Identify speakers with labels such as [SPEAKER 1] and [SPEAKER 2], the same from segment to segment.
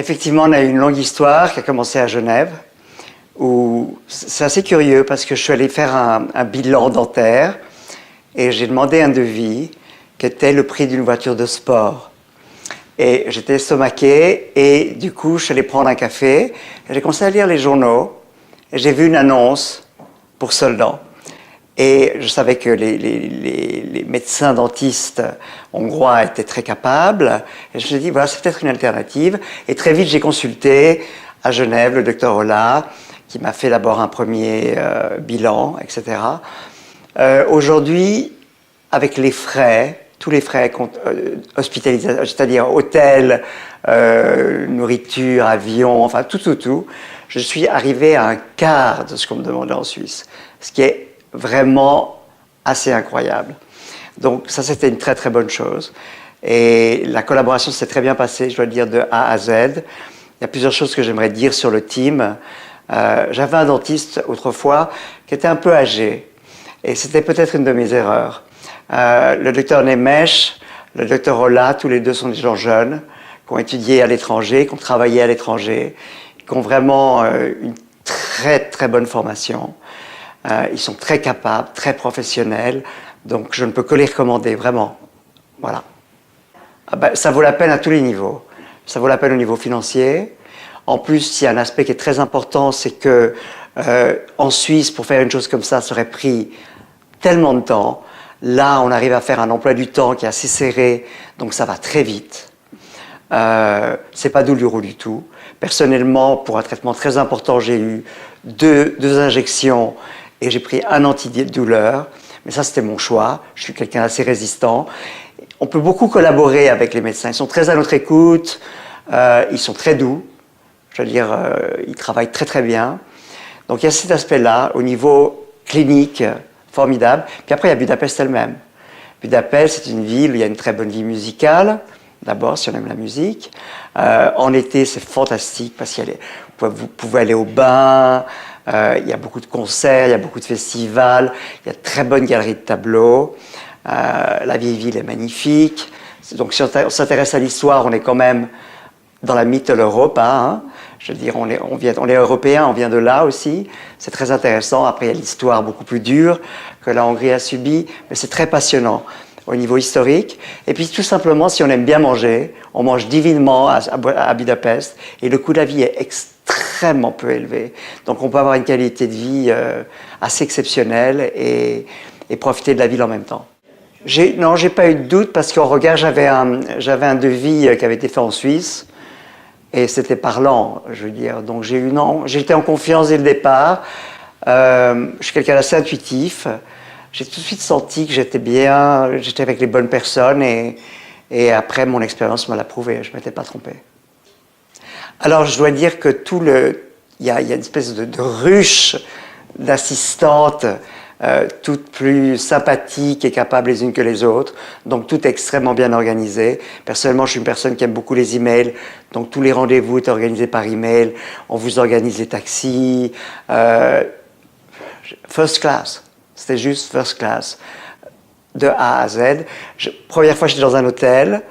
[SPEAKER 1] Effectivement, on a eu une longue histoire qui a commencé à Genève, où c'est assez curieux parce que je suis allé faire un bilan dentaire et j'ai demandé un devis qui était le prix d'une voiture de sport. Et j'étais estomaqué et du coup, je suis allé prendre un café et j'ai commencé à lire les journaux et j'ai vu une annonce pour Soldan. Et je savais que les médecins dentistes hongrois étaient très capables. Et je me suis dit, voilà, c'est peut-être une alternative. Et très vite, j'ai consulté à Genève le docteur Ola, qui m'a fait d'abord un premier bilan, etc. Aujourd'hui, avec les frais, tous les frais hospitalisation, c'est-à-dire hôtel, nourriture, avion, enfin tout, je suis arrivé à un quart de ce qu'on me demandait en Suisse. Ce qui est vraiment assez incroyable. Donc ça, c'était une très très bonne chose. Et la collaboration s'est très bien passée, je dois le dire, de A à Z. Il y a plusieurs choses que j'aimerais dire sur le team. J'avais un dentiste autrefois qui était un peu âgé. Et c'était peut-être une de mes erreurs. Le docteur Nemesh, le docteur Ola, tous les deux sont des gens jeunes, qui ont étudié à l'étranger, qui ont travaillé à l'étranger, qui ont vraiment une très très bonne formation. Ils sont très capables, très professionnels, donc je ne peux que les recommander, vraiment. Voilà. Ça vaut la peine à tous les niveaux. Ça vaut la peine au niveau financier. En plus, il y a un aspect qui est très important, c'est que en Suisse, pour faire une chose comme ça aurait pris tellement de temps. Là, on arrive à faire un emploi du temps qui est assez serré, donc ça va très vite. C'est pas douloureux du tout. Personnellement, pour un traitement très important, j'ai eu deux injections et j'ai pris un antidouleur. Mais ça, c'était mon choix. Je suis quelqu'un d'assez résistant. On peut beaucoup collaborer avec les médecins. Ils sont très à notre écoute. Ils sont très doux. Je veux dire, ils travaillent très très bien. Donc il y a cet aspect-là, au niveau clinique, formidable. Puis après, il y a Budapest elle-même. Budapest, c'est une ville où il y a une très bonne vie musicale. D'abord, si on aime la musique. En été, c'est fantastique parce que vous pouvez aller au bain, il y a beaucoup de concerts, il y a beaucoup de festivals, il y a de très bonnes galeries de tableaux. La vieille ville est magnifique. Donc, si on s'intéresse à l'histoire, on est quand même dans la Mittel Europa. Hein. Je veux dire, on est européens, on vient de là aussi. C'est très intéressant. Après, il y a l'histoire beaucoup plus dure que la Hongrie a subie, mais c'est très passionnant au niveau historique. Et puis tout simplement, si on aime bien manger, on mange divinement à Budapest et le coût de la vie est extrêmement peu élevé. Donc on peut avoir une qualité de vie assez exceptionnelle et profiter de la ville en même temps. Non, j'ai pas eu de doute parce qu'en regard, j'avais un devis qui avait été fait en Suisse et c'était parlant, je veux dire. Donc j'étais en confiance dès le départ. Je suis quelqu'un d'assez intuitif. J'ai tout de suite senti que j'étais bien, j'étais avec les bonnes personnes et après mon expérience me l'a prouvé, je ne m'étais pas trompé. Alors je dois dire que il y a une espèce de ruche d'assistantes, toutes plus sympathiques et capables les unes que les autres, donc tout est extrêmement bien organisé. Personnellement, je suis une personne qui aime beaucoup les emails, donc tous les rendez-vous étaient organisés par email, on vous organise les taxis, first class. C'était juste first class, de A à Z. Première fois, j'étais dans un hôtel.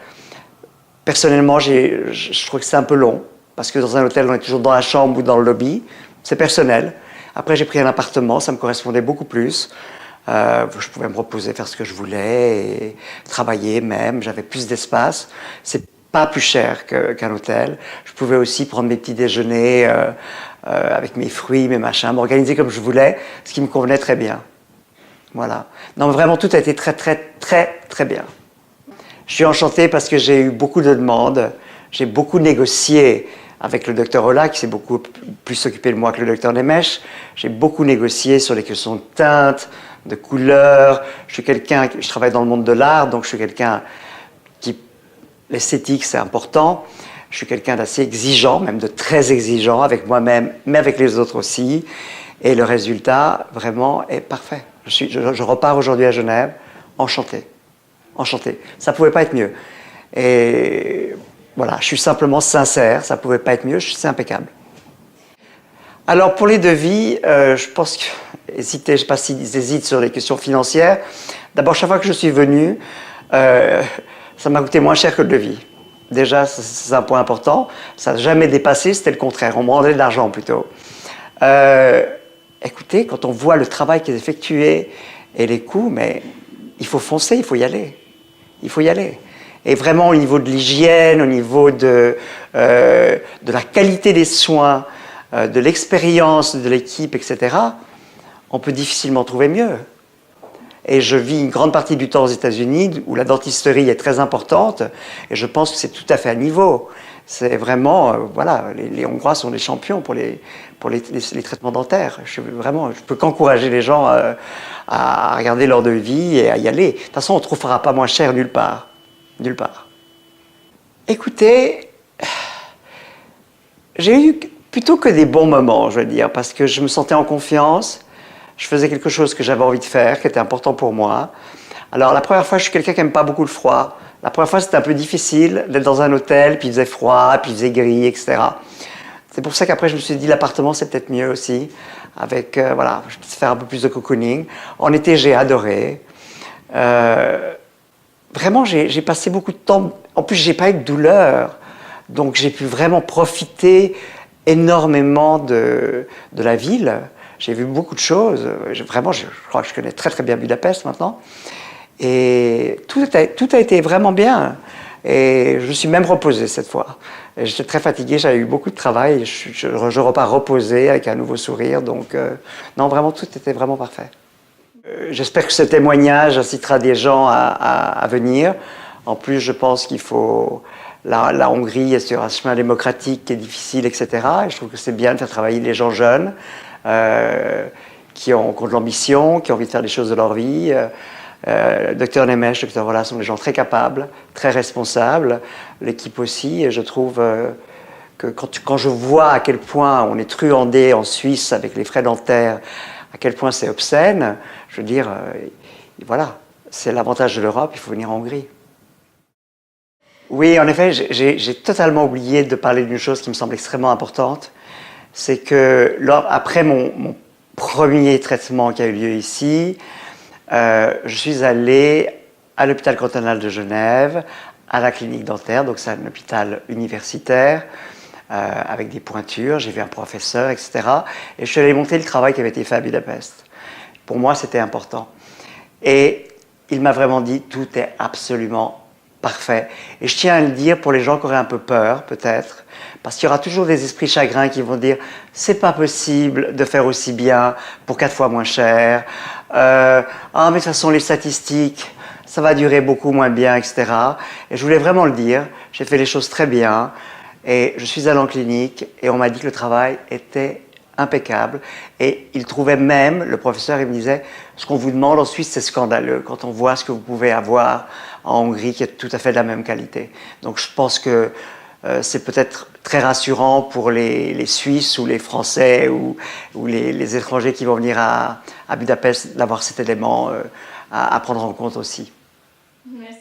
[SPEAKER 1] Personnellement, je trouve que c'est un peu long, parce que dans un hôtel, on est toujours dans la chambre ou dans le lobby. C'est personnel. Après, j'ai pris un appartement, ça me correspondait beaucoup plus. Je pouvais me reposer, faire ce que je voulais, et travailler même. J'avais plus d'espace. C'est pas plus cher qu'un hôtel. Je pouvais aussi prendre mes petits déjeuners avec mes fruits, mes machins, m'organiser comme je voulais, ce qui me convenait très bien. Voilà. Non, vraiment, tout a été très, très, très, très bien. Je suis enchanté parce que j'ai eu beaucoup de demandes. J'ai beaucoup négocié avec le docteur Ola, qui s'est beaucoup plus occupé de moi que le docteur Nemesh. J'ai beaucoup négocié sur les questions de teinte, de couleur. Je travaille dans le monde de l'art, donc je suis quelqu'un l'esthétique, c'est important. Je suis quelqu'un d'assez exigeant, même de très exigeant avec moi-même, mais avec les autres aussi. Et le résultat, vraiment, est parfait. Je repars aujourd'hui à Genève, enchanté. Enchanté. Ça ne pouvait pas être mieux. Et voilà, je suis simplement sincère, ça ne pouvait pas être mieux, c'est impeccable. Alors, pour les devis, je pense que, je ne sais pas s'ils hésitent sur les questions financières. D'abord, chaque fois que je suis venu, ça m'a coûté moins cher que le devis. Déjà, c'est un point important. Ça n'a jamais dépassé, c'était le contraire. On me rendait de l'argent plutôt. Écoutez, quand on voit le travail qui est effectué et les coûts, mais il faut foncer, il faut y aller. Il faut y aller. Et vraiment, au niveau de l'hygiène, au niveau de la qualité des soins, de l'expérience de l'équipe, etc., on peut difficilement trouver mieux. Et je vis une grande partie du temps aux États-Unis où la dentisterie est très importante et je pense que c'est tout à fait à niveau. C'est vraiment, voilà, les Hongrois sont des champions pour les traitements dentaires. Je peux qu'encourager les gens à regarder leur devis et à y aller. De toute façon, on ne trouvera pas moins cher nulle part. Nulle part. Écoutez, j'ai eu plutôt que des bons moments, je veux dire, parce que je me sentais en confiance. Je faisais quelque chose que j'avais envie de faire, qui était important pour moi. Alors, la première fois, je suis quelqu'un qui n'aime pas beaucoup le froid. La première fois, c'était un peu difficile d'être dans un hôtel, puis il faisait froid, puis il faisait gris, etc. C'est pour ça qu'après, je me suis dit, l'appartement, c'est peut-être mieux aussi. Avec, voilà, je peux faire un peu plus de cocooning. En été, j'ai adoré. Vraiment, j'ai passé beaucoup de temps. En plus, j'ai pas eu de douleur. Donc, j'ai pu vraiment profiter énormément de la ville. J'ai vu beaucoup de choses. Vraiment, je crois que je connais très très bien Budapest maintenant. Et tout a été vraiment bien. Et je me suis même reposé cette fois. J'étais très fatigué, j'avais eu beaucoup de travail. Je repars reposé avec un nouveau sourire. Donc, non, vraiment, tout était vraiment parfait. J'espère que ce témoignage incitera des gens à venir. En plus, je pense qu'il faut... La Hongrie est sur un chemin démocratique qui est difficile, etc. Et je trouve que c'est bien de faire travailler les gens jeunes. Qui ont de l'ambition, qui ont envie de faire des choses de leur vie. Dr Nemes, Dr Rolla sont des gens très capables, très responsables. L'équipe aussi, et je trouve que quand je vois à quel point on est truandé en Suisse avec les frais dentaires, à quel point c'est obscène, je veux dire, voilà, c'est l'avantage de l'Europe, il faut venir en Hongrie. Oui, en effet, j'ai totalement oublié de parler d'une chose qui me semble extrêmement importante. C'est que après mon premier traitement qui a eu lieu ici, je suis allé à l'hôpital cantonal de Genève, à la clinique dentaire, donc c'est un hôpital universitaire, avec des pointures, j'ai vu un professeur, etc. Et je suis allé montrer le travail qui avait été fait à Budapest. Pour moi, c'était important. Et il m'a vraiment dit, tout est absolument parfait. Et je tiens à le dire pour les gens qui auraient un peu peur, peut-être, parce qu'il y aura toujours des esprits chagrins qui vont dire c'est pas possible de faire aussi bien pour 4 fois moins cher. Ah, mais de toute façon, les statistiques, ça va durer beaucoup moins bien, etc. Et je voulais vraiment le dire. J'ai fait les choses très bien. Et je suis allé en clinique et on m'a dit que le travail était impeccable. Et il trouvait même, le professeur, il me disait, ce qu'on vous demande en Suisse, c'est scandaleux quand on voit ce que vous pouvez avoir en Hongrie qui est tout à fait de la même qualité. Donc je pense que c'est peut-être très rassurant pour les Suisses ou les Français ou les étrangers qui vont venir à Budapest d'avoir cet élément à prendre en compte aussi.
[SPEAKER 2] Merci.